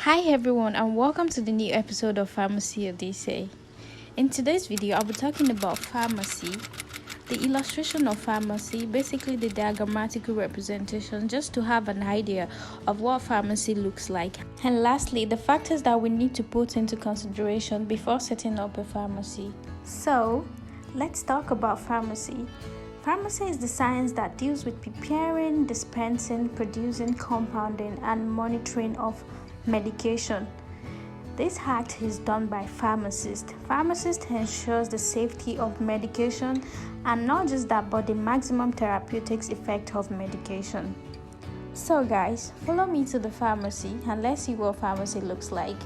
Hi everyone and welcome to the new episode of Pharmacy Odyssey. In today's video, I'll be talking about pharmacy, the illustration of pharmacy, basically the diagrammatical representation, just to have an idea of what pharmacy looks like. And lastly, the factors that we need to put into consideration before setting up a pharmacy. So, let's talk about pharmacy. Pharmacy is the science that deals with preparing, dispensing, producing, compounding, and monitoring of medication. This act is done by pharmacists. Pharmacist ensures the safety of medication and not just that, but the maximum therapeutics effect of medication. So guys, follow me to the pharmacy and let's see what pharmacy looks like.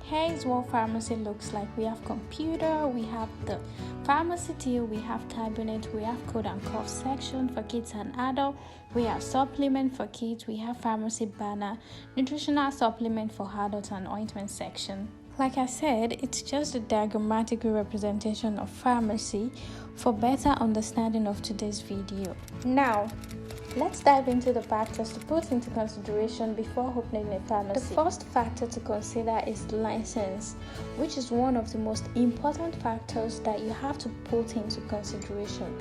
Here is what pharmacy looks like. We have computer, we have the pharmacy till, we have cabinet, we have code and cough section for kids and adults, we have supplement for kids, we have pharmacy banner, nutritional supplement for adults and ointment section. Like I said, it's just a diagrammatical representation of pharmacy for better understanding of today's video. Now, let's dive into the factors to put into consideration before opening a pharmacy. The first factor to consider is license, which is one of the most important factors that you have to put into consideration.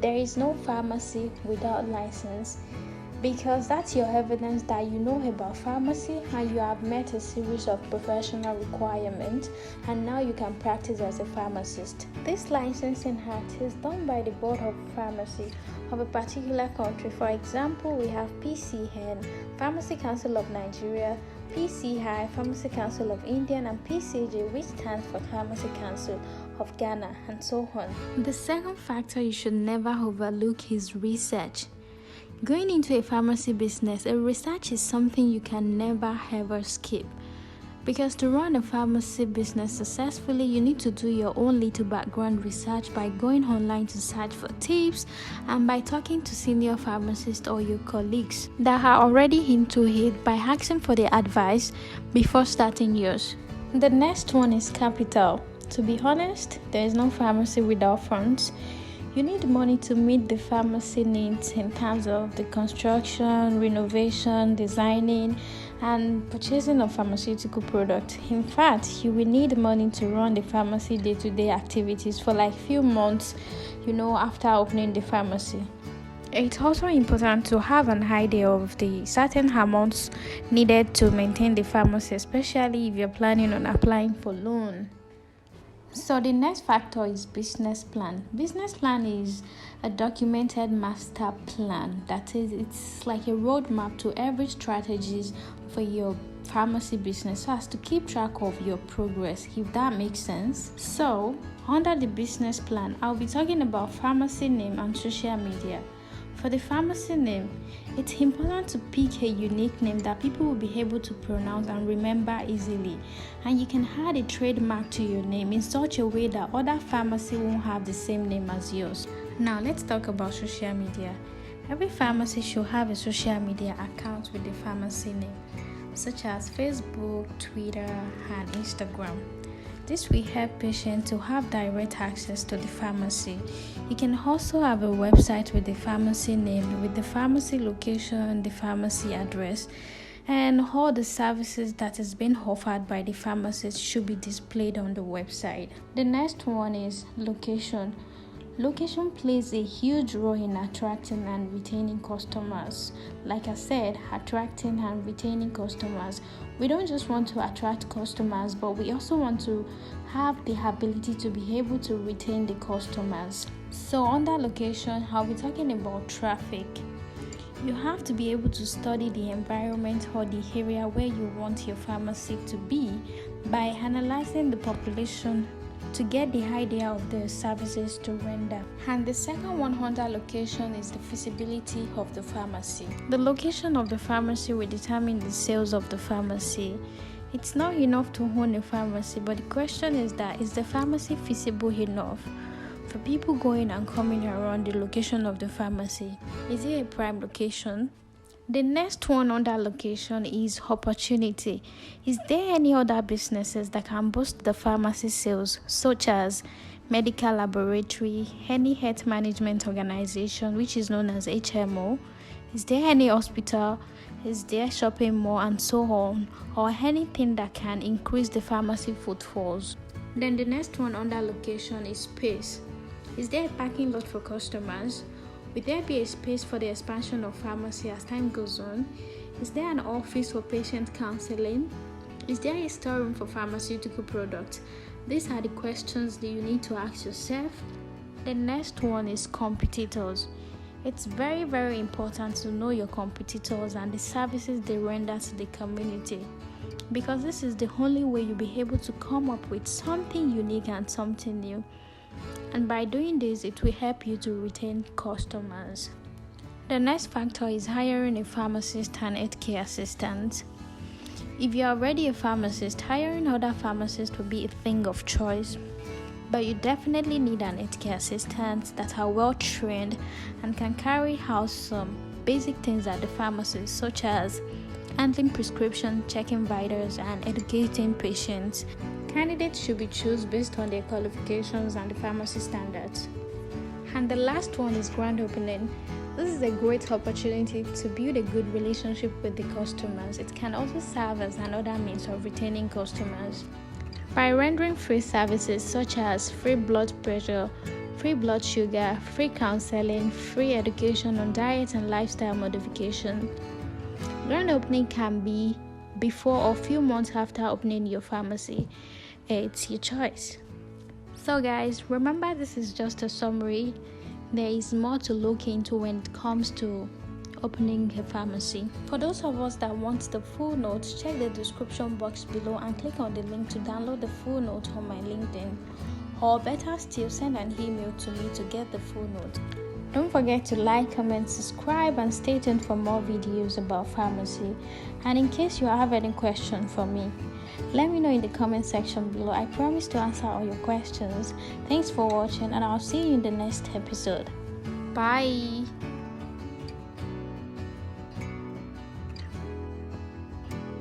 There is no pharmacy without license, because that's your evidence that you know about pharmacy and you have met a series of professional requirements and now you can practice as a pharmacist. This licensing act is done by the Board of Pharmacy of a particular country. For example, we have PCN, Pharmacy Council of Nigeria, PCI, Pharmacy Council of India, and PCG, which stands for Pharmacy Council of Ghana, and so on. The second factor you should never overlook is research. Going into a pharmacy business, a research is something you can never ever skip. Because to run a pharmacy business successfully, you need to do your own little background research by going online to search for tips and by talking to senior pharmacists or your colleagues that are already into it by asking for their advice before starting yours. The next one is capital. To be honest, there is no pharmacy without funds. You need money to meet the pharmacy needs in terms of the construction, renovation, designing, and purchasing of pharmaceutical products. In fact, you will need money to run the pharmacy day-to-day activities for like few months, after opening the pharmacy. It's also important to have an idea of the certain amounts needed to maintain the pharmacy, especially if you're planning on applying for loan. So the next factor is business plan. Business plan is a documented master plan. That is, it's like a roadmap to every strategies for your pharmacy business so as to keep track of your progress, if that makes sense. So under the business plan, I'll be talking about pharmacy name and social media. For the pharmacy name, it's important to pick a unique name that people will be able to pronounce and remember easily. And you can add a trademark to your name in such a way that other pharmacies won't have the same name as yours. Now let's talk about social media. Every pharmacy should have a social media account with the pharmacy name, such as Facebook, Twitter, and Instagram. This will help patients to have direct access to the pharmacy. You can also have a website with the pharmacy name, with the pharmacy location, the pharmacy address, and all the services that is being offered by the pharmacist should be displayed on the website. The next one is location. Location plays a huge role in attracting and retaining customers. Like I said, attracting and retaining customers. We don't just want to attract customers, but we also want to have the ability to be able to retain the customers. So under location, I'll be talking about traffic. You have to be able to study the environment or the area where you want your pharmacy to be by analyzing the population to get the idea of the services to render. And the second one under location is the feasibility of the pharmacy. The location of the pharmacy will determine the sales of the pharmacy. It's not enough to own a pharmacy, but the question is the pharmacy feasible enough for people going and coming around the location of the pharmacy? Is it a prime location? The next one under location is opportunity. Is there any other businesses that can boost the pharmacy sales, such as medical laboratory, any health management organization, which is known as HMO? Is there any hospital, Is there shopping mall and so on, or anything that can increase the pharmacy footfalls? Then the next one under location is space. Is there a parking lot for customers? Will there be a space for the expansion of pharmacy as time goes on? Is there an office for patient counseling? Is there a storeroom for pharmaceutical products? These are the questions that you need to ask yourself. The next one is competitors. It's very, very important to know your competitors and the services they render to the community, because this is the only way you'll be able to come up with something unique and something new. And by doing this, it will help you to retain customers. The next factor is hiring a pharmacist and healthcare assistant. If you're already a pharmacist, hiring other pharmacists will be a thing of choice. But you definitely need an healthcare assistant that are well trained and can carry out some basic things at the pharmacy, such as handling prescription, checking vitals, and educating patients. Candidates should be chosen based on their qualifications and the pharmacy standards. And the last one is grand opening. This is a great opportunity to build a good relationship with the customers. It can also serve as another means of retaining customers. By rendering free services such as free blood pressure, free blood sugar, free counseling, free education on diet and lifestyle modification. Grand opening can be before or few months after opening your pharmacy. It's your choice. So guys, remember, this is just a summary. There is more to look into when it comes to opening a pharmacy. For those of us that want the full notes, check the description box below and click on the link to download the full note on my LinkedIn. Or better still, send an email to me to get the full note. Don't forget to like, comment, subscribe, and stay tuned for more videos about pharmacy. And in case you have any question for me, let me know in the comment section below. I promise to answer all your questions. Thanks for watching, and I'll see you in the next episode. Bye.